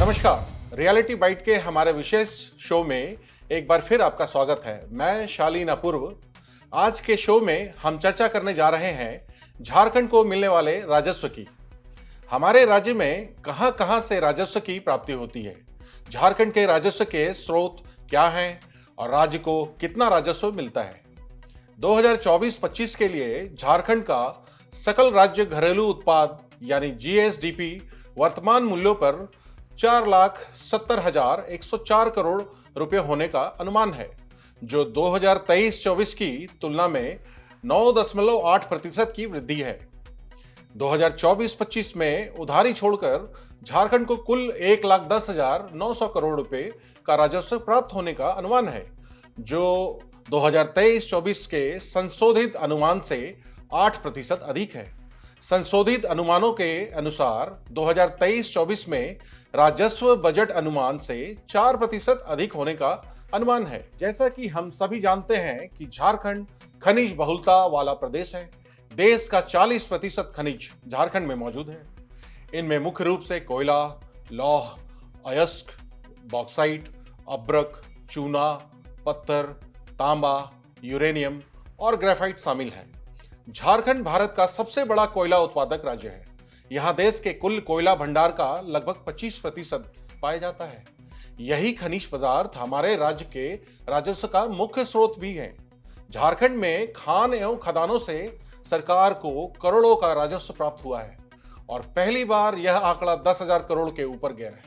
नमस्कार, reality bite के हमारे विशेष शो में एक बार फिर आपका स्वागत है। मैं शालीन अपूर्व। आज के शो में हम चर्चा करने जा रहे हैं झारखंड को मिलने वाले राजस्व की। हमारे राज्य में कहां-कहां से राजस्व की प्राप्ति होती है, झारखंड के राजस्व के स्रोत क्या हैं और राज्य को कितना राजस्व मिलता है। 2024-25 के लिए झारखंड का सकल राज्य घरेलू उत्पाद यानी जीएसडीपी वर्तमान मूल्यों पर 4,70,104 करोड़ रुपए होने का अनुमान है, जो 2023-24 की तुलना में 9.8% की वृद्धि है। 2024-25 में उधारी छोड़कर झारखंड को कुल 1,10,900 करोड़ रुपए का राजस्व प्राप्त होने का अनुमान है, जो 2023-24 के संशोधित अनुमान से 8% अधिक है। संशोधित अनुमानों के अनुसार 2023-24 में राजस्व बजट अनुमान से 4% अधिक होने का अनुमान है। जैसा कि हम सभी जानते हैं कि झारखंड खनिज बहुलता वाला प्रदेश है। देश का 40% खनिज झारखंड में मौजूद है। इनमें मुख्य रूप से कोयला, लौह, अयस्क, बॉक्साइट, अब्रक, चूना, पत्थर, तांबा, यूरेनियम और ग्रेफाइट शामिल है। झारखंड भारत का सबसे बड़ा कोयला उत्पादक राज्य है। यहाँ देश के कुल कोयला भंडार का लगभग 25% पाया जाता है। यही खनिज पदार्थ हमारे राज्य के राजस्व का मुख्य स्रोत भी है। झारखंड में खान एवं खदानों से सरकार को करोड़ों का राजस्व प्राप्त हुआ है और पहली बार यह आंकड़ा 10,000 करोड़ के ऊपर गया है।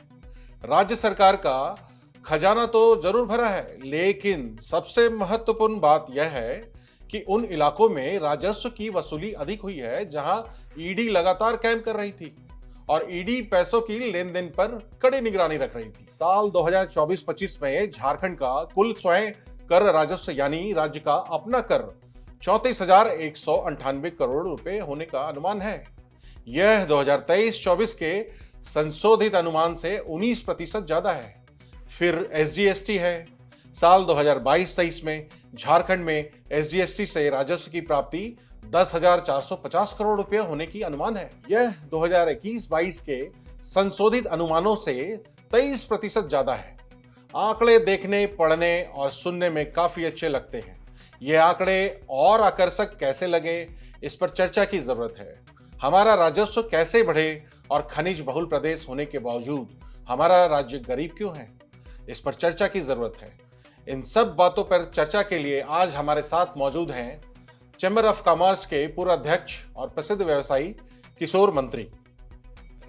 राज्य सरकार का खजाना तो जरूर भरा है, लेकिन सबसे महत्वपूर्ण बात यह है कि उन इलाकों में राजस्व की वसूली अधिक हुई है जहां ईडी लगातार कैंप कर रही थी और ईडी पैसों की लेन देन पर कड़ी निगरानी रख रही थी। साल 2024-25 में झारखंड का कुल स्वयं कर राजस्व यानी राज्य का अपना कर 34,198 करोड़ रुपए होने का अनुमान है। यह 2023-24 के संशोधित अनुमान से 19% ज्यादा है। फिर एसजीएसटी है। साल 2022-23 में झारखंड में एसजीएसटी से राजस्व की प्राप्ति 10,450 करोड़ रुपए होने की अनुमान है। यह 2021-22 के संशोधित अनुमानों से 23% ज्यादा है। आंकड़े देखने, पढ़ने और सुनने में काफी अच्छे लगते हैं। ये आंकड़े और आकर्षक कैसे लगे, इस पर चर्चा की जरूरत है। हमारा राजस्व कैसे बढ़े और खनिज बहुल प्रदेश होने के बावजूद हमारा राज्य गरीब क्यों है, इस पर चर्चा की जरूरत है। इन सब बातों पर चर्चा के लिए आज हमारे साथ मौजूद हैं चैम्बर ऑफ कॉमर्स के पूर्व अध्यक्ष और प्रसिद्ध व्यवसायी किशोर मंत्री,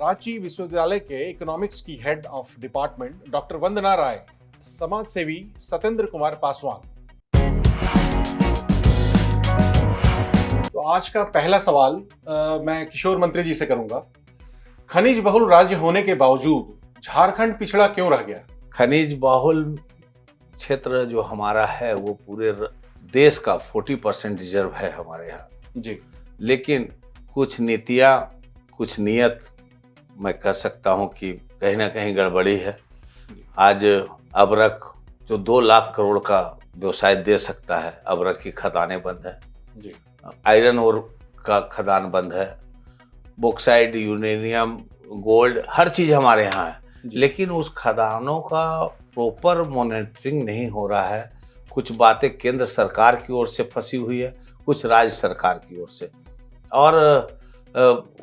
रांची विश्वविद्यालय के इकोनॉमिक्स की हेड ऑफ डिपार्टमेंट डॉक्टर वंदना राय, समाज सेवी सत्येंद्र कुमार पासवान। तो आज का पहला सवाल मैं किशोर मंत्री जी से करूंगा। खनिज बहुल राज्य होने के बावजूद झारखंड पिछड़ा क्यों रह गया? खनिज बहुल क्षेत्र जो हमारा है वो पूरे देश का 40% रिजर्व है हमारे यहाँ जी, लेकिन कुछ नीतियाँ, कुछ नियत मैं कह सकता हूँ कि कहीं ना कहीं गड़बड़ी है। आज अबरक जो 2 लाख करोड़ का व्यवसाय दे सकता है, अबरक की खदानें बंद है जी, आयरन ओर का खदान बंद है, बॉक्साइट, यूरेनियम, गोल्ड, हर चीज़ हमारे यहाँ है, लेकिन उस खदानों का प्रॉपर मॉनिटरिंग नहीं हो रहा है। कुछ बातें केंद्र सरकार की ओर से फंसी हुई है, कुछ राज्य सरकार की ओर से। और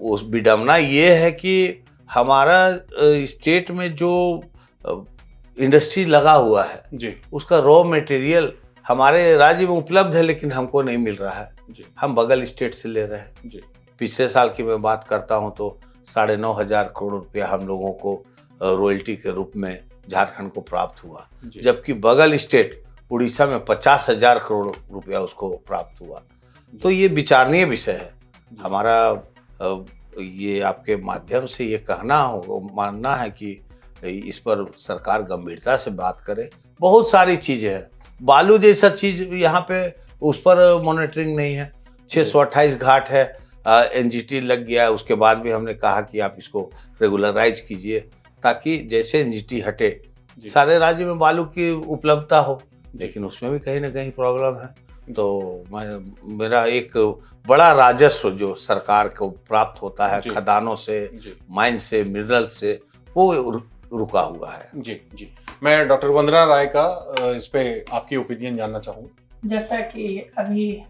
उस विडंबना ये है कि हमारा स्टेट में जो इंडस्ट्री लगा हुआ है जी, उसका रॉ मटेरियल हमारे राज्य में उपलब्ध है, लेकिन हमको नहीं मिल रहा है जी, हम बगल स्टेट से ले रहे हैं जी। पिछले साल की मैं बात करता हूँ तो 9,500 करोड़ रुपया हम लोगों को रॉयल्टी के रूप में झारखंड को प्राप्त हुआ, जबकि बगल स्टेट उड़ीसा में 50,000 करोड़ रुपया उसको प्राप्त हुआ। तो ये विचारणीय विषय है। हमारा ये आपके माध्यम से ये कहना हो, मानना है कि इस पर सरकार गंभीरता से बात करे। बहुत सारी चीज़ें हैं, बालू जैसा चीज़ यहाँ पे उस पर मॉनिटरिंग नहीं है। 628 घाट है, एनजीटी लग गया है, उसके बाद भी हमने कहा कि आप इसको रेगुलराइज कीजिए ताकि जैसे एनजीटी हटे सारे राज्य में बालू की उपलब्धता हो, लेकिन उसमें भी कहीं ना कहीं प्रॉब्लम है। तो मेरा एक बड़ा राजस्व जो सरकार को प्राप्त होता है खदानों से, माइन से, मिनरल से, वो रुका हुआ है। जी जी, मैं डॉक्टर वंदना राय का इस पे आपकी ओपिनियन जानना चाहूँगा। जैसा कि अभी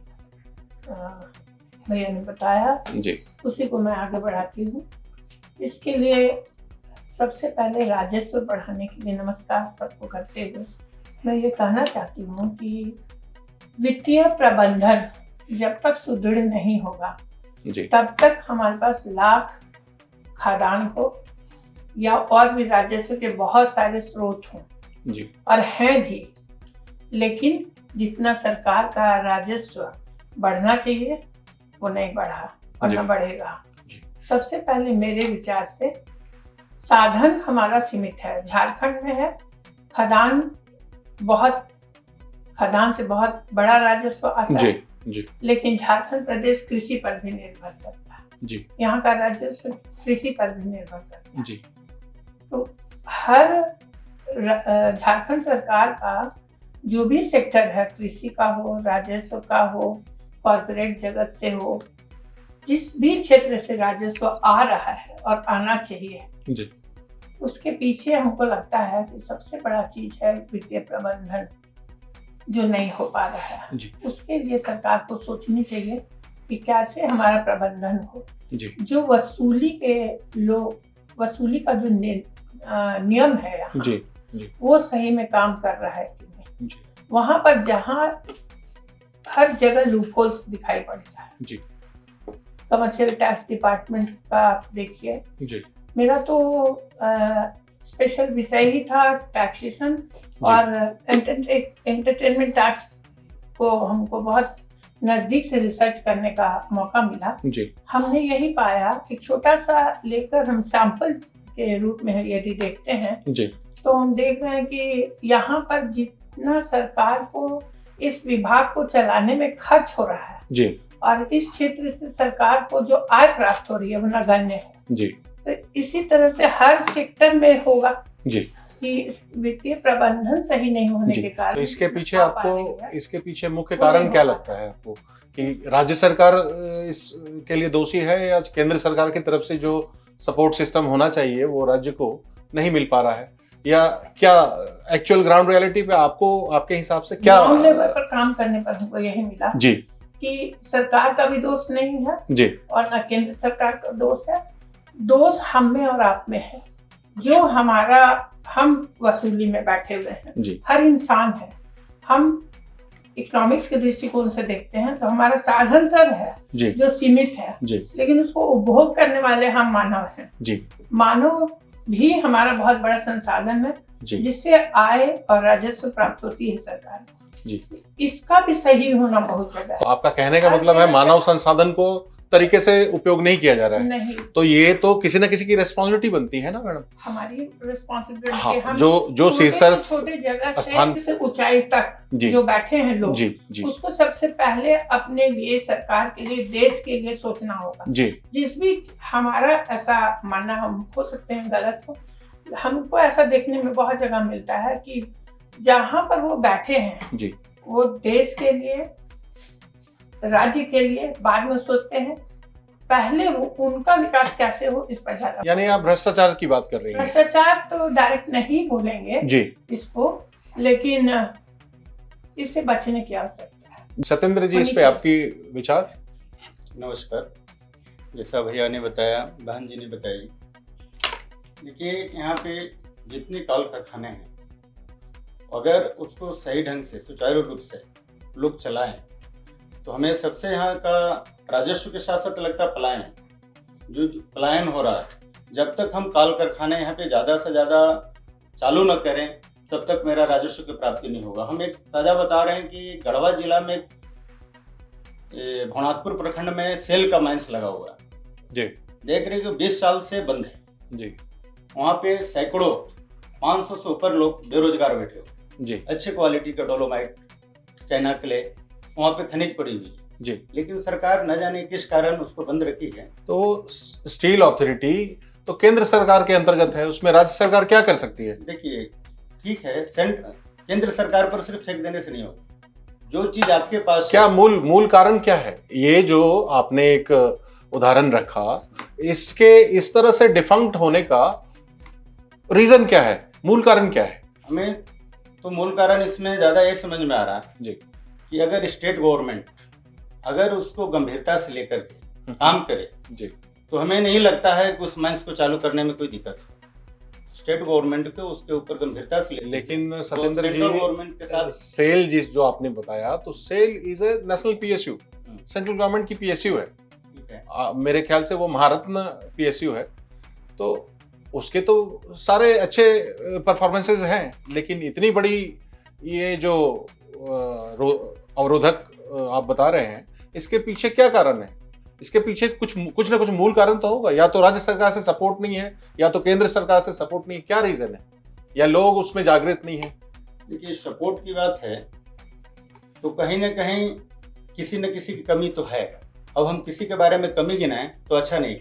भैया ने बताया जी उसी को मैं आगे बढ़ाती हूँ। इसके लिए सबसे पहले राजस्व बढ़ाने के लिए नमस्कार सबको करते हुए मैं ये कहना चाहती हूँ कि वित्तीय प्रबंधन जब तक सुदृढ़ नहीं होगा जी तब तक हमारे पास लाख खादान हो या और भी राजस्व के बहुत सारे स्रोत हों जी और हैं भी, लेकिन जितना सरकार का राजस्व बढ़ना चाहिए वो नहीं बढ़ा और जी। न बढ़ेगा। जी। सबसे पहले मेरे विचार से साधन हमारा सीमित है। झारखंड में है खदान से बहुत बड़ा राजस्व आता जी है, जी लेकिन झारखंड प्रदेश कृषि पर भी निर्भर करता है। जी यहाँ का राजस्व कृषि पर भी निर्भर करता है। जी तो हर झारखंड सरकार का जो भी सेक्टर है, कृषि का हो, राजस्व का हो, कॉर्पोरेट जगत से हो, जिस भी क्षेत्र से राजस्व आ रहा है और आना चाहिए जी उसके पीछे हमको लगता है कि सबसे बड़ा चीज है वित्तीय प्रबंधन, जो नहीं हो पा रहा है। जी उसके लिए सरकार को सोचनी चाहिए कि कैसे हमारा प्रबंधन हो। जी जो वसूली का जो नियम है यहाँ, जी जी वो सही में काम कर रहा है कि नहीं। जी वहां पर जहाँ हर जगह लूपहोल्स दिखाई पड़ता है। जी कमर्शियल टैक्स डिपार्टमेंट का आप देखिए। जी मेरा तो स्पेशल विषय ही था टैक्सेशन और एंटरटेनमेंट टैक्स को हमको बहुत नजदीक से रिसर्च करने का मौका मिला। जी हमने यही पाया कि छोटा सा लेकर हम सैंपल के रूप में यदि देखते हैं जी तो हम देख रहे हैं कि यहाँ पर जितना सरकार को इस विभाग को चलाने में खर्च हो रहा है जी और इस क्षेत्र से सरकार को जो आय प्राप्त हो रही है वो नगण्य है। जी तो इसी तरह से हर सेक्टर में होगा जी कि वित्तीय प्रबंधन सही नहीं होने जी। के कारण तो इसके पीछे आ पा रही आपको है। इसके पीछे मुख्य वो कारण नहीं क्या हो पा लगता है आपको कि राज्य सरकार इसके लिए दोषी है या केंद्र सरकार की तरफ से जो सपोर्ट सिस्टम होना चाहिए वो राज्य को नहीं मिल पा रहा है, या क्या एक्चुअल ग्राउंड रियलिटी पे आपको आपके हिसाब से क्या ग्राउंड लेवल पर काम करने पर हमको यही मिला जी कि सरकार का भी दोष नहीं है जी और न केंद्र सरकार का दोष है। दोष हम में और आप में है, जो हम वसूली में बैठे हुए हैं। जी हर इंसान है। हम इकोनॉमिक्स के दृष्टिकोण से देखते हैं तो हमारा साधन सब है जी जो सीमित है, जी लेकिन उसको उपभोग करने वाले हम मानव हैं। जी मानव भी हमारा बहुत बड़ा संसाधन है जी जिससे आय और राजस्व प्राप्त होती है सरकार को। जी। इसका भी सही होना बहुत जगह तो आपका कहने का मतलब है मानव संसाधन को तरीके से उपयोग नहीं किया जा रहा है, नहीं। तो ये तो किसी न किसी की रिस्पॉन्सिबिलिटी बनती है ना मैडम। हमारी रिस्पॉन्सिबिलिटी हाँ, हम जो शीर्षक छोटे जगह स्थान से ऊंचाई तक जी जो बैठे हैं लोग, जी जी उसको सबसे पहले अपने लिए, सरकार के लिए, देश के लिए सोचना होगा। जी जिस भी हमारा ऐसा मानना, हम हो सकते हैं गलत हो, हमको ऐसा देखने में बहुत जगह मिलता है कि जहाँ पर वो बैठे हैं जी वो देश के लिए, राज्य के लिए बाद में सोचते हैं, पहले वो उनका विकास कैसे हो इस पर ज्यादा। यानी आप भ्रष्टाचार की बात कर रही हैं। भ्रष्टाचार तो डायरेक्ट नहीं बोलेंगे जी इसको, लेकिन इससे बचने की आवश्यकता है। सत्येंद्र जी, इस पे आपकी विचार। नमस्कार। जैसा भैया ने बताया, बहन जी ने बताई, देखिए यहाँ पे जितने कल कारखाने हैं अगर उसको सही ढंग से सुचारू रूप से लोग चलाएं तो हमें सबसे यहाँ का राजस्व के साथ साथ लगता है पलायन, जो पलायन हो रहा है। जब तक हम कल कारखाने यहाँ पे ज़्यादा से ज़्यादा चालू न करें तब तक मेरा राजस्व की प्राप्ति नहीं होगा। हम एक ताज़ा बता रहे हैं कि गढ़वा जिला में भवनाथपुर प्रखंड में सेल का माइंस लगा हुआ है जी। देख रहे हो 20 साल से बंद है जी वहाँ पे सैकड़ों 500 से ऊपर लोग बेरोजगार बैठे हो जी अच्छे क्वालिटी का डोलोमाइट, चाइना क्ले वहाँ पे खनिज पड़ी हुई है जी। लेकिन सरकार न जाने किस कारण उसको बंद रखी है। तो स्टील अथॉरिटी तो केंद्र सरकार के अंतर्गत है, उसमें राज्य सरकार क्या कर सकती है? देखिए ठीक है, केंद्र सरकार पर सिर्फ फेंक देने से नहीं होगा। जो चीज आपके पास क्या मूल कारण क्या है? ये जो आपने एक उदाहरण रखा, इसके इस तरह से डिफंक्ट होने का रीजन क्या है, मूल कारण क्या है? हमें तो मूल कारण इसमें ज़्यादा ये समझ में आ रहा है जी। कि अगर स्टेट गवर्नमेंट अगर उसको गंभीरता से लेकर के काम करे जी। तो हमें नहीं लगता है कि उस माइंस को चालू करने में कोई दिक्कत हो। स्टेट गवर्नमेंट को उसके ऊपर गंभीरता से लेकिन सत्येंद्र जी, सेंट्रल गवर्नमेंट के साथ सेल जिस जो आपने बताया, तो SAIL is a national PSU, central government की पीएसयू है। ठीक है। मेरे ख्याल से वो महारत्न पीएसयू है, तो उसके तो सारे अच्छे परफॉर्मेंसेस हैं, लेकिन इतनी बड़ी ये जो अवरोधक आप बता रहे हैं, इसके पीछे क्या कारण है? इसके पीछे कुछ ना कुछ मूल कारण तो होगा। या तो राज्य सरकार से सपोर्ट नहीं है, या तो केंद्र सरकार से सपोर्ट नहीं है। क्या रीजन है? या लोग उसमें जागृत नहीं है? देखिए, सपोर्ट की बात है तो कहीं ना कहीं किसी न किसी की कमी तो है। अब हम किसी के बारे में कमी गिनाएं तो अच्छा नहीं।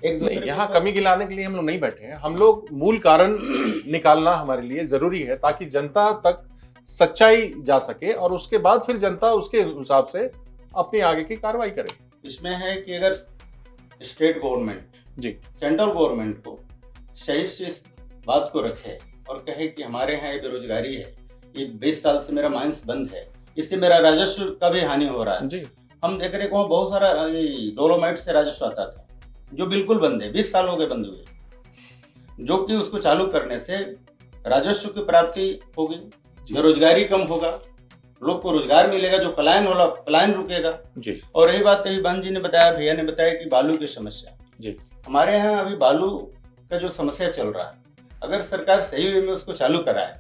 एक दूसरे नहीं, के यहाँ ऊपर- कमी गिलाने के लिए हम लोग नहीं बैठे हैं। हम लोग मूल कारण निकालना हमारे लिए जरूरी है, ताकि जनता तक सच्चाई जा सके और उसके बाद फिर जनता उसके हिसाब से अपनी आगे की कार्रवाई करे। इसमें है कि अगर स्टेट गवर्नमेंट जी। सेंट्रल गवर्नमेंट को सही से इस बात को रखे और कहे कि हमारे यहाँ ये बेरोजगारी है, ये 20 साल से मेरा माइंस बंद है, इससे मेरा राजस्व का भी हानि हो रहा है। जी। हम देख रहे वहाँ बहुत सारा डोलोमाइट से राजस्व आता था जो बिल्कुल बंद है, 20 साल हो गए बंद हुए, जो कि उसको चालू करने से राजस्व की प्राप्ति होगी, बेरोजगारी कम होगा, लोग को रोजगार मिलेगा, जो पलायन होला पलायन रुकेगा। जी। और रही बात अभी बहन जी ने बताया, भैया ने बताया कि बालू की समस्या। जी। हमारे यहाँ अभी बालू का जो समस्या चल रहा है, अगर सरकार सही वे में उसको चालू कराए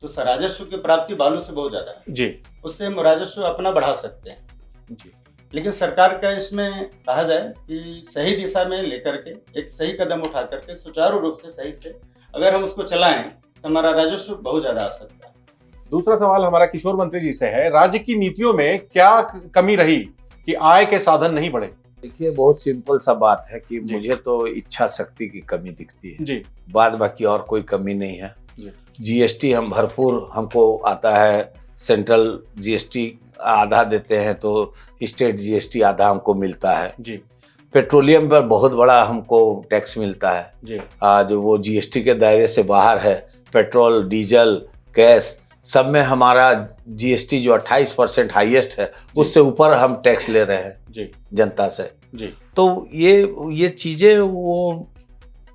तो राजस्व की प्राप्ति बालू से बहुत ज्यादा है। जी। उससे हम राजस्व अपना बढ़ा सकते हैं। जी। लेकिन सरकार का इसमें कहा जाए कि सही दिशा में लेकर के एक सही कदम उठा करके सुचारू रूप से सही से अगर हम उसको चलाएं तो हमारा राजस्व बहुत ज्यादा आ सकता है। दूसरा सवाल हमारा किशोर मंत्री जी से है। राज्य की नीतियों में क्या कमी रही कि आय के साधन नहीं बढ़े? देखिए, बहुत सिंपल सा बात है कि जी। मुझे तो इच्छा शक्ति की कमी दिखती है। जी। बाद बाकी और कोई कमी नहीं है। जी। जीएसटी हम भरपूर हमको आता है, सेंट्रल जीएसटी आधा देते हैं तो स्टेट जीएसटी आधा हमको मिलता है। जी। पेट्रोलियम पर बहुत बड़ा हमको टैक्स मिलता है। जी। जो वो जीएसटी के दायरे से बाहर है। पेट्रोल, डीजल, गैस सब में हमारा जीएसटी जो 28% हाईएस्ट है, उससे ऊपर हम टैक्स ले रहे हैं जी। जनता से। जी। तो ये चीजें वो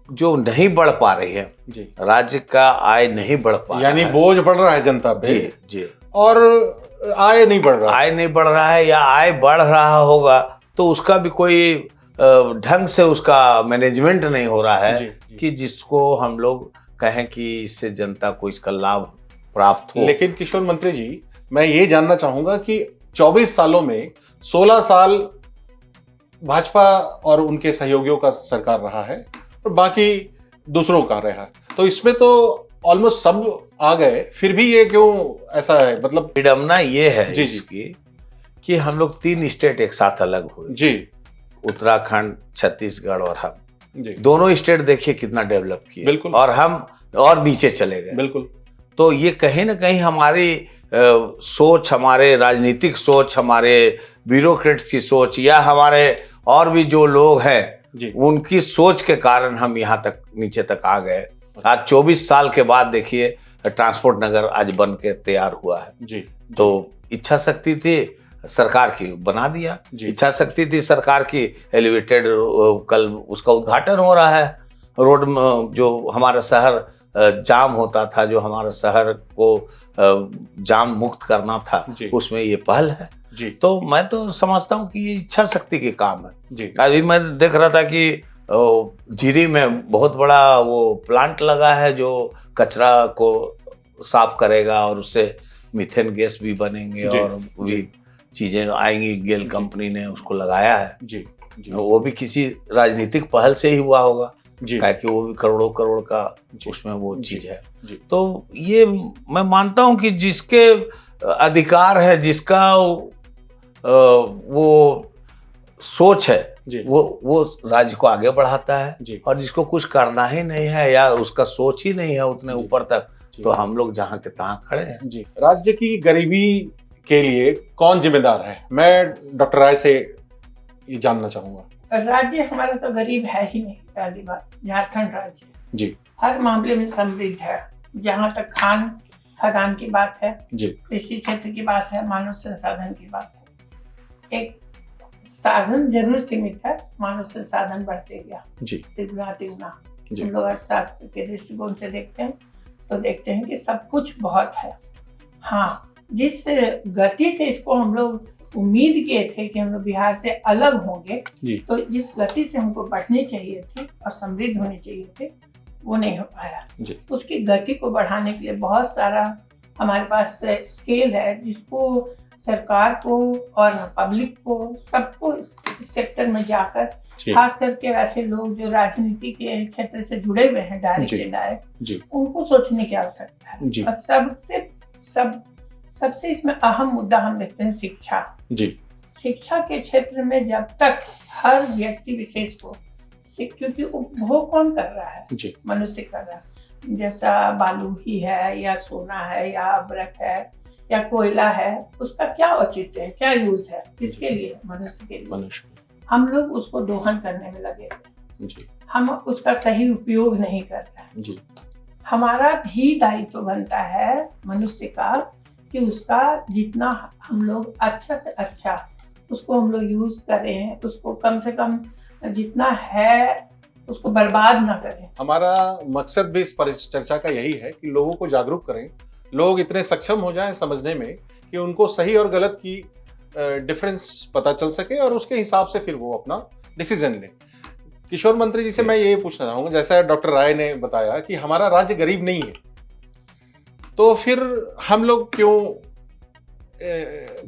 जो नहीं बढ़ पा रही है, जी। राज्य का आय नहीं बढ़ पा रहा यानी है। बोझ बढ़ रहा है जनता पे। जी। जी। और आय नहीं बढ़ रहा। आय नहीं बढ़ रहा है, या आय बढ़ रहा होगा तो उसका भी कोई ढंग से उसका मैनेजमेंट नहीं हो रहा है। जी, जी। कि जिसको हम लोग कहें कि इससे जनता को इसका लाभ प्राप्त हो। लेकिन किशोर मंत्री जी, मैं ये जानना चाहूंगा कि 24 सालों में 16 साल भाजपा और उनके सहयोगियों का सरकार रहा है और बाकी दूसरों का रहा है, तो इसमें तो ऑलमोस्ट सब आ गए, फिर भी ये क्यों ऐसा है? मतलब विडम्बना ये है जी, जी। इसकी कि हम लोग 3 स्टेट एक साथ अलग हुए। जी। उत्तराखंड, छत्तीसगढ़ और हम जी। दोनों स्टेट देखिए कितना डेवलप किए। बिल्कुल। और हम और नीचे चले गए। बिल्कुल। तो ये कहीं ना कहीं हमारी सोच, हमारे राजनीतिक सोच, हमारे ब्यूरोक्रेट्स की सोच, या हमारे और भी जो लोग हैं जी। उनकी सोच के कारण हम यहाँ तक नीचे तक आ गए। आज 24 साल के बाद देखिए ट्रांसपोर्ट नगर आज बन के तैयार हुआ है। जी। तो इच्छा शक्ति थी सरकार की, बना दिया। जी। इच्छा शक्ति थी सरकार की, एलिवेटेड कल उसका उद्घाटन हो रहा है। रोड में जो हमारा शहर जाम होता था, जो हमारा शहर को जाम मुक्त करना था, जी। उसमें ये पहल है। जी। तो मैं तो समझता हूँ कि ये इच्छा शक्ति के काम है। जी। अभी मैं देख रहा था कि जीरी में बहुत बड़ा वो प्लांट लगा है जो कचरा को साफ करेगा और उससे मीथेन गैस भी बनेंगे जी। और भी चीजें आएंगी। गेल कंपनी ने उसको लगाया है। जी। जी। वो भी किसी राजनीतिक पहल से ही हुआ होगा, जी। ताकि वो भी करोड़ों करोड़ का जी। उसमें वो जी। चीज है। जी। तो ये मैं मानता हूं कि जिसके अधिकार है, जिसका वो सोच है, जी। वो राज्य को आगे बढ़ाता है। जी। और जिसको कुछ करना ही नहीं है या उसका सोच ही नहीं है उतने जी। ऊपर तक, जी। तो हम लोग जहाँ के तहाँ खड़े हैं। जी। राज्य की गरीबी के लिए कौन जिम्मेदार है? मैं डॉक्टर राय से ये जानना चाहूंगा। राज्य हमारा तो गरीब है ही नहीं, पहली बात। झारखंड राज्य जी हर मामले में समृद्ध है। जहाँ तक खान खदान की बात है, जी कृषि क्षेत्र की बात है, मानव संसाधन की बात है, एक साधन जरूर सीमित है, मानव संसाधन बढ़ते गया जी तिगुना तिगुना। जी हम लोग अर्थशास्त्र के दृष्टिकोण से देखते हैं तो देखते हैं कि सब कुछ बहुत है। हाँ, जिस गति से इसको हम लोग उम्मीद किए थे कि हम लोग बिहार से अलग होंगे, जी तो जिस गति से हमको बढ़नी चाहिए थी और समृद्ध होने चाहिए थे, वो नहीं हो पाया। जी उसकी गति को बढ़ाने के लिए बहुत सारा हमारे पास स्केल है, जिसको सरकार को और पब्लिक को, सबको इस सेक्टर में जाकर, जी खास करके वैसे लोग जो राजनीति के क्षेत्र से जुड़े हुए हैं, डायरेक्ट जी। इनडायरेक्ट, जी उनको सोचने की आवश्यकता है। जी और सबसे इसमें अहम मुद्दा हम देखते हैं शिक्षा। जी शिक्षा के क्षेत्र में जब तक हर व्यक्ति विशेष को क्योंकि उपभोग कौन कर रहा है? जी मनुष्य कर रहा है। जैसा बालू ही है या सोना है या अब्रक है या कोयला है, उसका क्या औचित्य है, क्या यूज है, किसके लिए? मनुष्य के लिए। मनुष्य हम लोग उसको दोहन करने में लगे हैं। जी हम उसका सही उपयोग नहीं कर रहे हैं। जी हमारा भी दायित्व बनता है मनुष्य का कि उसका जितना हम लोग अच्छा से अच्छा उसको हम लोग यूज करें, उसको कम से कम जितना है उसको बर्बाद ना करें। हमारा मकसद भी इस चर्चा का यही है कि लोगों को जागरूक करें, लोग इतने सक्षम हो जाएं समझने में कि उनको सही और गलत की डिफरेंस पता चल सके और उसके हिसाब से फिर वो अपना डिसीजन लें। किशोर मंत्री जी से मैं ये पूछना चाहूंगा, जैसा डॉक्टर राय ने बताया कि हमारा राज्य गरीब नहीं है, तो फिर हम लोग क्यों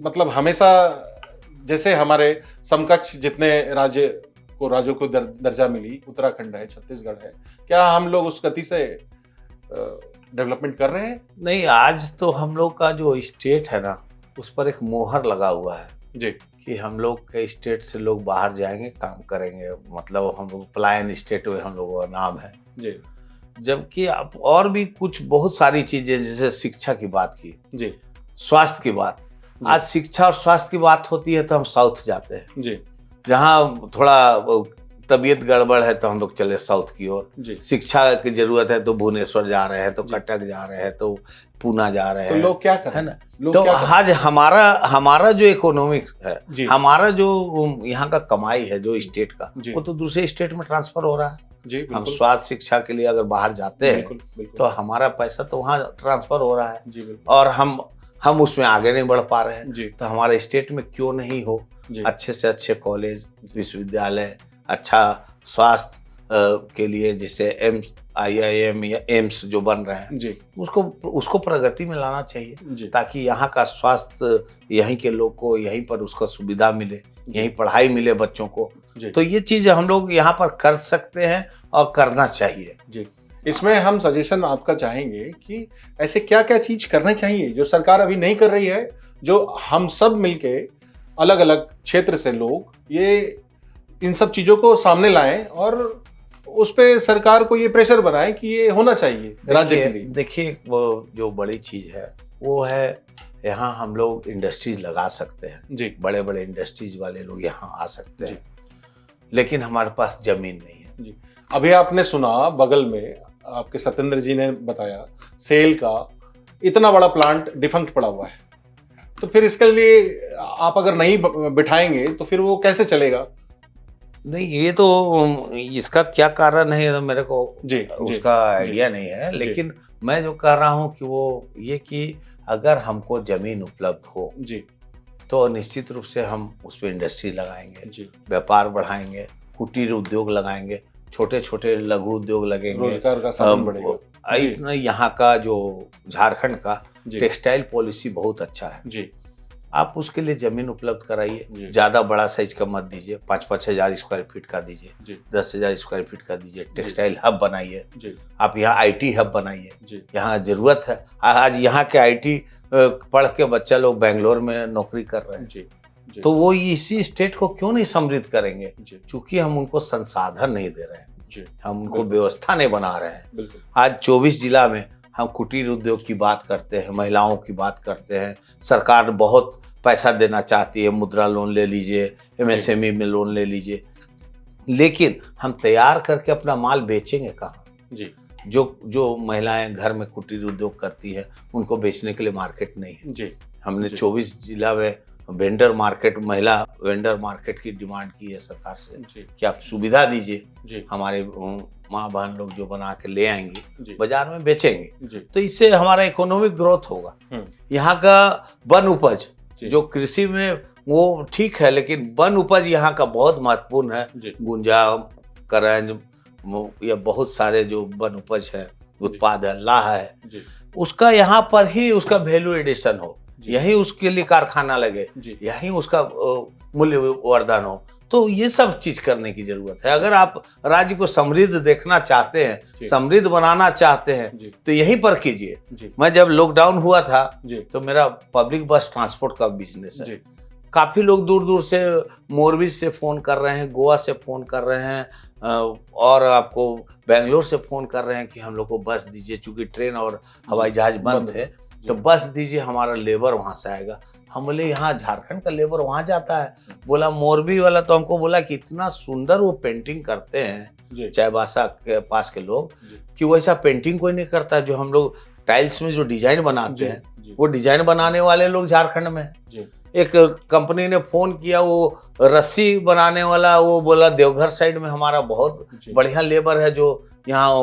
मतलब हमेशा जैसे हमारे समकक्ष जितने राज्यों को दर्जा मिली, उत्तराखंड है, छत्तीसगढ़ है, क्या हम लोग उस गति से डेवलपमेंट कर रहे हैं? नहीं, आज तो हम लोग का जो स्टेट है ना, उस पर एक मोहर लगा हुआ है जी कि हम लोग के स्टेट से लोग बाहर जाएंगे, काम करेंगे, मतलब हम लोग पलायन स्टेट हुए, हम लोगों का नाम है जी जबकि अब और भी कुछ बहुत सारी चीजें, जैसे शिक्षा की बात की, जी स्वास्थ्य की बात। आज शिक्षा और स्वास्थ्य की बात होती है तो हम साउथ जाते हैं, जी जहाँ थोड़ा तबीयत गड़बड़ है तो हम लोग चले साउथ की ओर। जी। शिक्षा की जरूरत है तो भुवनेश्वर जा रहे हैं, तो जी। कटक जा रहे हैं, तो पूना जा रहे तो हैं। लोग क्या करें? है ना? लोग तो क्या करें? आज हमारा जो इकोनॉमिक्स है, जी हमारा जो यहाँ का कमाई है जो स्टेट का, जी। वो तो दूसरे स्टेट में ट्रांसफर हो रहा है। जी हम बिल्कुल स्वास्थ्य शिक्षा के लिए अगर बाहर जाते हैं बिल्कुल बिल्कुल तो हमारा पैसा तो वहाँ ट्रांसफर हो रहा है जी बिल्कुल और हम उसमें आगे नहीं बढ़ पा रहे हैं। जी तो हमारे स्टेट में क्यों नहीं हो जी अच्छे से अच्छे कॉलेज, विश्वविद्यालय, अच्छा स्वास्थ्य के लिए, जैसे एम्स, IIM या एम्स जो बन रहे हैं, जी उसको प्रगति में लाना चाहिए, जी ताकि यहाँ का स्वास्थ्य, यहीं के लोग को यहीं पर उसका सुविधा मिले, यहीं पढ़ाई मिले बच्चों को। जी तो ये चीज हम लोग यहाँ पर कर सकते हैं और करना चाहिए। जी। इसमें हम सजेशन आपका चाहेंगे कि ऐसे क्या क्या चीज करना चाहिए जो सरकार अभी नहीं कर रही है, जो हम सब मिलके अलग अलग क्षेत्र से लोग ये इन सब चीजों को सामने लाएं और उस पे सरकार को ये प्रेशर बनाएं कि ये होना चाहिए राज्य के लिए। देखिए, वो जो बड़ी चीज है वो है, यहाँ हम लोग इंडस्ट्रीज लगा सकते हैं, जी बड़े बड़े इंडस्ट्रीज वाले लोग यहाँ आ सकते जी। हैं, लेकिन हमारे पास जमीन नहीं है। जी। अभी आपने सुना बगल में आपके सत्येंद्र जी ने बताया सेल का इतना बड़ा प्लांट डिफंक्ट पड़ा हुआ है, तो फिर इसके लिए आप अगर नहीं बिठाएंगे तो फिर वो कैसे चलेगा? नहीं, ये तो इसका क्या कारण है तो मेरे को जी उसका आइडिया नहीं है, लेकिन मैं जो कह रहा हूँ कि वो ये कि अगर हमको जमीन उपलब्ध हो जी तो निश्चित रूप से हम उस पर इंडस्ट्री लगाएंगे, जी व्यापार बढ़ाएंगे, कुटीर उद्योग लगाएंगे, छोटे छोटे लघु उद्योग लगेंगे, रोजगार का साधन बढ़ेगा। जी इतना यहाँ का जो झारखंड का जी टेक्सटाइल पॉलिसी बहुत अच्छा है। जी आप उसके लिए जमीन उपलब्ध जी। कराइए, ज्यादा बड़ा साइज का मत दीजिए, 5-5 हजार स्क्वायर फीट का दीजिए, जी 10,000 स्क्वायर फीट का दीजिए, टेक्सटाइल हब बनाइए, जी आप यहाँ IT हब बनाइए, जी यहाँ जरूरत है। आज यहाँ के IT पढ़ के बच्चा लोग बेंगलोर में नौकरी कर रहे हैं, जी जी तो वो इसी स्टेट को क्यों नहीं समृद्ध करेंगे? जी क्योंकि हम उनको संसाधन नहीं दे रहे हैं, जी हम उनको बिल्कुल। व्यवस्था नहीं बना रहे हैं। बिल्कुल आज 24 जिला में हम कुटीर उद्योग की बात करते हैं, महिलाओं की बात करते हैं, सरकार बहुत पैसा देना चाहती है, मुद्रा लोन ले लीजिए, MSME में लोन ले लीजिए, लेकिन हम तैयार करके अपना माल बेचेंगे कहाँ? जी जो जो महिलाएं घर में कुटीर उद्योग करती है उनको बेचने के लिए मार्केट नहीं है। जी हमने जी। 24 जिला में वेंडर मार्केट, महिला वेंडर मार्केट की डिमांड की है सरकार से जी कि आप सुविधा दीजिए, जी हमारे माँ बहन लोग जो बना के ले आएंगे जी बाजार में बेचेंगे, जी तो इससे हमारा इकोनॉमिक ग्रोथ होगा। हम्म, यहाँ का वन उपज जी जो कृषि में वो ठीक है, लेकिन वन उपज यहाँ का बहुत महत्वपूर्ण है। जी गुंजा, करंज, या बहुत सारे जो वन उपज है, उत्पाद है, लाह है, जी उसका यहाँ पर ही उसका वैल्यू एडिशन हो, जी यही उसके लिए कारखाना लगे, जी यही उसका मूल्य वर्धन हो। तो ये सब चीज करने की जरूरत है। अगर आप राज्य को समृद्ध देखना चाहते हैं, जी। समृद्ध बनाना चाहते हैं, जी तो यहीं पर कीजिए। जी मैं जब लॉकडाउन हुआ था जी तो मेरा पब्लिक बस ट्रांसपोर्ट का बिजनेस है। जी काफी लोग दूर दूर से, मोरबी से फोन कर रहे हैं, गोवा से फोन कर रहे हैं, और आपको बेंगलोर से फोन कर रहे हैं कि हम लोग को बस दीजिए, चूंकि ट्रेन और हवाई जहाज बंद थे, तो बस दीजिए, हमारा लेबर वहां से आएगा। हम बोले यहाँ झारखंड का लेबर वहां जाता है? बोला मोरबी वाला तो हमको बोला कि इतना सुंदर वो पेंटिंग करते हैं जी चाईबासा के पास के लोग, जी कि वैसा पेंटिंग कोई नहीं करता जो हम लोग टाइल्स में जो डिजाइन बनाते जी हैं, जी वो डिजाइन बनाने वाले लोग झारखंड में हैं। जी एक कंपनी ने फोन किया, वो रस्सी बनाने वाला, वो बोला देवघर साइड में हमारा बहुत जी बढ़िया लेबर है जो यहाँ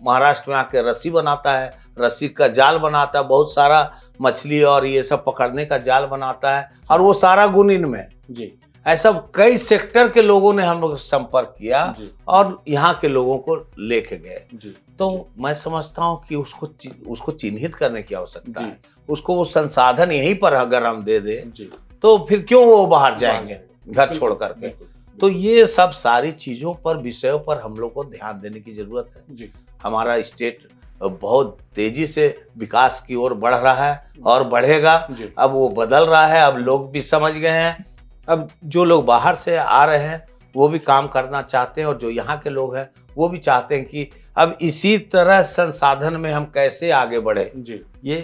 महाराष्ट्र में आके रस्सी बनाता है, रस्सी का जाल बनाता है, बहुत सारा मछली और ये सब पकड़ने का जाल बनाता है, और वो सारा गुण इनमें है। जी ऐसा कई सेक्टर के लोगों ने हम लोग संपर्क किया जी और यहाँ के लोगों को लेके गए। जी तो जी। मैं समझता हूँ कि उसको चिन्हित करने की आवश्यकता जी। है। उसको वो संसाधन यहीं पर अगर हम दे दें जी तो फिर क्यों वो बाहर जाएंगे घर बिल्कुल, छोड़ करके। बिल्कुल, तो ये सब सारी चीजों पर, विषयों पर हम लोग को ध्यान देने की जरूरत है। जी हमारा स्टेट बहुत तेजी से विकास की ओर बढ़ रहा है और बढ़ेगा। जी अब वो बदल रहा है, अब लोग भी समझ गए हैं। अब जो लोग बाहर से आ रहे हैं वो भी काम करना चाहते हैं, और जो यहाँ के लोग हैं वो भी चाहते हैं कि अब इसी तरह संसाधन में हम कैसे आगे बढ़े। जी ये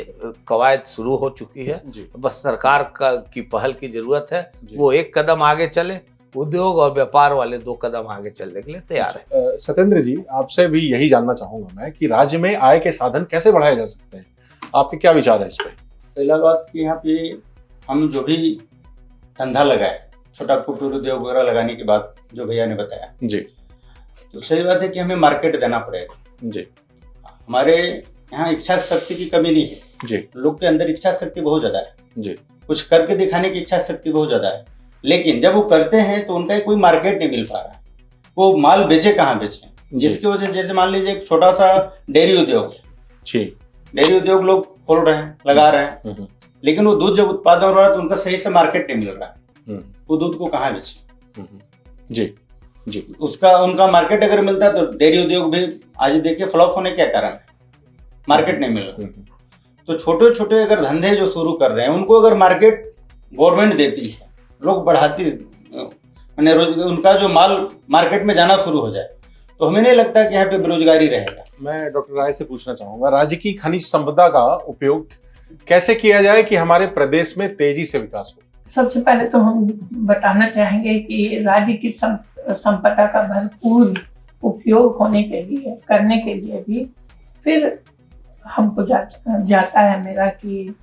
कवायद शुरू हो चुकी है, जी बस सरकार की पहल की जरूरत है। जी। वो एक कदम आगे चले, उद्योग और व्यापार वाले 2 कदम आगे चलने के लिए तैयार है। सत्येंद्र जी, आपसे भी यही जानना चाहूंगा मैं कि राज्य में आय के साधन कैसे बढ़ाए जा सकते हैं, आपके क्या विचार है इस पे? पहला बात कि यहाँ पे हम जो भी धंधा लगाए, छोटा कुटीर उद्योग वगैरह लगाने की बात जो भैया ने बताया, जी तो सही बात है कि हमें मार्केट देना पड़ेगा। जी हमारे यहाँ इच्छा शक्ति की कमी नहीं है, जी लोग के अंदर इच्छा शक्ति बहुत ज्यादा है, जी कुछ करके दिखाने की इच्छा शक्ति बहुत ज्यादा है, लेकिन जब वो करते हैं तो उनका कोई मार्केट नहीं मिल पा रहा है। वो माल बेचे कहाँ बेचे, जिसकी वजह, जैसे मान लीजिए एक छोटा सा डेयरी उद्योग है, जी डेयरी उद्योग लोग खोल रहे हैं, लगा रहे हैं, हम्म, लेकिन वो दूध जब उत्पादन हो रहा है तो उनका सही से मार्केट नहीं मिल रहा है, हम्म, वो दूध को कहाँ बेचे। जी जी उसका उनका मार्केट अगर मिलता है तो डेयरी उद्योग भी आज देखिए फ्लॉप होने क्या कारण है, मार्केट नहीं मिल रहा। तो छोटे छोटे अगर धंधे जो शुरू कर रहे हैं उनको अगर मार्केट गवर्नमेंट देती है, लोग बढ़ाती, मैंने रोज उनका जो माल मार्केट में जाना शुरू हो जाए, तो हमें नहीं लगता कि यहाँ पे बेरोजगारी रहेगा। मैं डॉक्टर राय से पूछना चाहूंगा, राज्य की खनिज संपदा का उपयोग कैसे किया जाए कि हमारे प्रदेश में तेजी से विकास हो? सबसे पहले तो हम बताना चाहेंगे कि राज्य की संपदा का भरपूर उपयोग होने के लिए, करने के लिए भी फिर हमको जाता है मेरा कि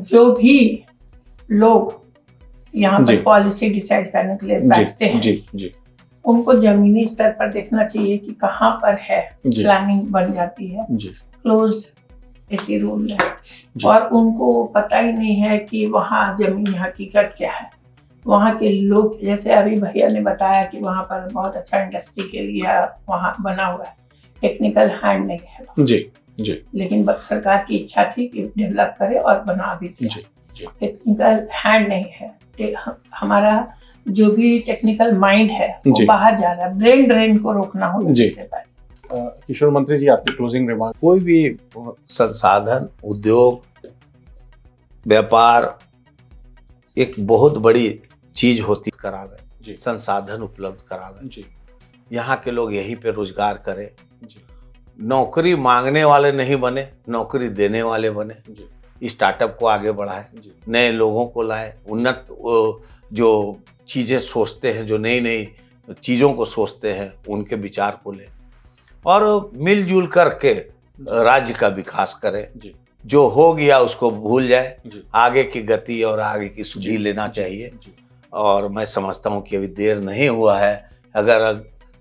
जो भी लोग यहाँ जी। पर पॉलिसी डिसाइड करने के लिए जी बैठते हैं, जी जी उनको जमीनी स्तर पर देखना चाहिए कि कहाँ पर है, जी प्लानिंग बन जाती है, जी क्लोज ऐसी रूल है, जी। और उनको पता ही नहीं है कि वहाँ जमीनी हकीकत क्या है। वहाँ के लोग, जैसे अभी भैया ने बताया कि वहाँ पर बहुत अच्छा इंडस्ट्री के लिए वहाँ बना हुआ है, टेक्निकल हैंड नहीं है जी जी लेकिन सरकार की इच्छा थी कि डेवलप करे और बना भी दिया। जी जी टेक्निकल हैंड नहीं है, हमारा जो भी टेक्निकल माइंड है वो जी। बाहर जा रहा है, ब्रेन ड्रेन को रोकना होगा जी। सबसे पहले। किशोर मंत्री जी, आपकी क्लोजिंग रिमार्क। कोई भी संसाधन, उद्योग, व्यापार एक बहुत बड़ी चीज होती करावे, जी संसाधन उपलब्ध करावे। जी यहाँ के लोग यहीं पे रोजगार करें, जी नौकरी मांगने वाले नहीं बने, नौकरी देने वाले बने, जी स्टार्टअप को आगे बढ़ाए, जी नए लोगों को लाए, उन्नत जो चीज़ें सोचते हैं, जो नई नई चीज़ों को सोचते हैं, उनके विचार को ले। और मिलजुल करके राज्य का विकास करे। जी जो हो गया उसको भूल जाए, जी आगे की गति और आगे की सुधि जी, लेना जी, चाहिए। जी और मैं समझता हूँ कि अभी देर नहीं हुआ है। अगर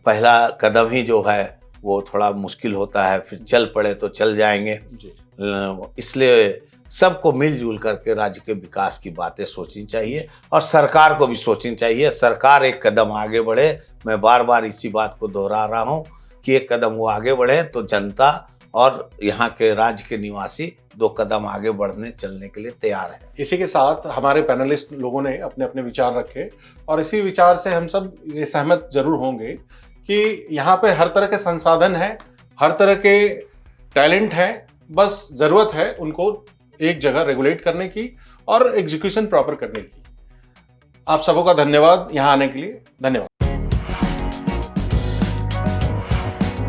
पहला कदम ही जो है वो थोड़ा मुश्किल होता है, फिर चल पड़े तो चल जाएंगे। जी इसलिए सबको मिलजुल करके राज्य के विकास की बातें सोचनी चाहिए और सरकार को भी सोचनी चाहिए। सरकार एक कदम आगे बढ़े, मैं बार बार इसी बात को दोहरा रहा हूँ कि एक कदम वो आगे बढ़े तो जनता और यहाँ के राज्य के निवासी 2 कदम आगे बढ़ने चलने के लिए तैयार है। इसी के साथ हमारे पैनलिस्ट लोगों ने अपने अपने विचार रखे और इसी विचार से हम सब ये सहमत जरूर होंगे कि यहाँ पे हर तरह के संसाधन है, हर तरह के टैलेंट है, बस ज़रूरत है उनको एक जगह रेगुलेट करने की और एग्जीक्यूशन प्रॉपर करने की। आप सबों का धन्यवाद यहाँ आने के लिए। धन्यवाद।